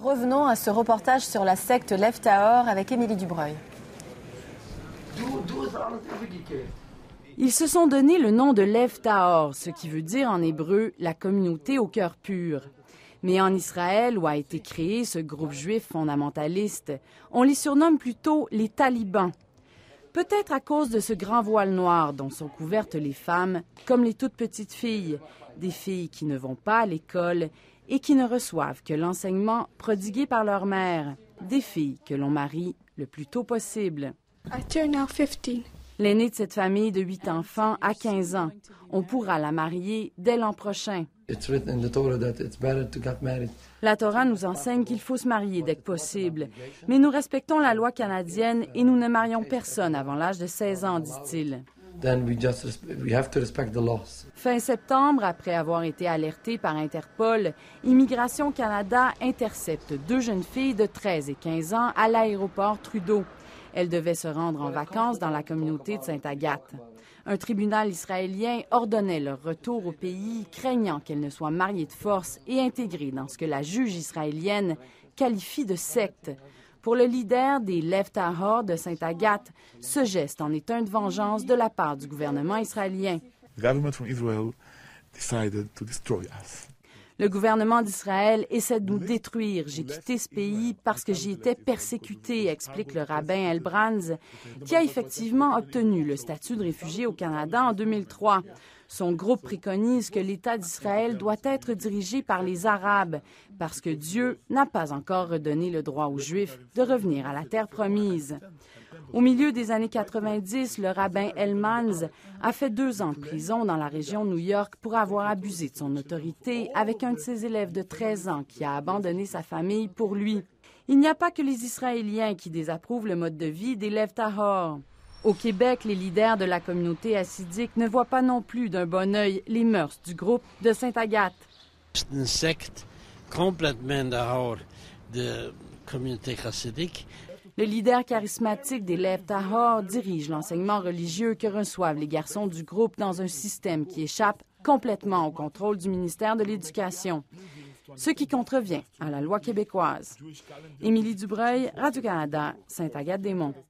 Revenons à ce reportage sur la secte Lev Tahor avec Émilie Dubreuil. Ils se sont donné le nom de Lev Tahor, ce qui veut dire en hébreu « la communauté au cœur pur ». Mais en Israël, où a été créé ce groupe juif fondamentaliste, on les surnomme plutôt les talibans. Peut-être à cause de ce grand voile noir dont sont couvertes les femmes, comme les toutes petites filles, des filles qui ne vont pas à l'école et qui ne reçoivent que l'enseignement prodigué par leur mère, des filles que l'on marie le plus tôt possible. I turn now 15. L'aînée de cette famille de 8 enfants a 15 ans. On pourra la marier dès l'an prochain. La Torah nous enseigne qu'il faut se marier dès que possible. Mais nous respectons la loi canadienne et nous ne marions personne avant l'âge de 16 ans, dit-il. Fin septembre, après avoir été alerté par Interpol, Immigration Canada intercepte 2 jeunes filles de 13 et 15 ans à l'aéroport Trudeau. Elles devaient se rendre en vacances dans la communauté de Sainte-Agathe. Un tribunal israélien ordonnait leur retour au pays, craignant qu'elles ne soient mariées de force et intégrées dans ce que la juge israélienne qualifie de secte. Pour le leader des Lev Tahor de Sainte-Agathe, ce geste en est un de vengeance de la part du gouvernement israélien. Le gouvernement d'Israël essaie de nous détruire. J'ai quitté ce pays parce que j'y étais persécuté, explique le rabbin Elbranz, qui a effectivement obtenu le statut de réfugié au Canada en 2003. Son groupe préconise que l'État d'Israël doit être dirigé par les Arabes parce que Dieu n'a pas encore redonné le droit aux Juifs de revenir à la terre promise. Au milieu des années 90, le rabbin Elmans a fait 2 ans de prison dans la région New York pour avoir abusé de son autorité avec un de ses élèves de 13 ans qui a abandonné sa famille pour lui. Il n'y a pas que les Israéliens qui désapprouvent le mode de vie des Lev Tahor. Au Québec, les leaders de la communauté hassidique ne voient pas non plus d'un bon œil les mœurs du groupe de Sainte-Agathe. C'est une secte complètement dehors de communauté chassidique. Le leader charismatique des Lev Tahor dirige l'enseignement religieux que reçoivent les garçons du groupe dans un système qui échappe complètement au contrôle du ministère de l'Éducation, ce qui contrevient à la loi québécoise. Émilie Dubreuil, Radio-Canada, Sainte-Agathe-des-Monts.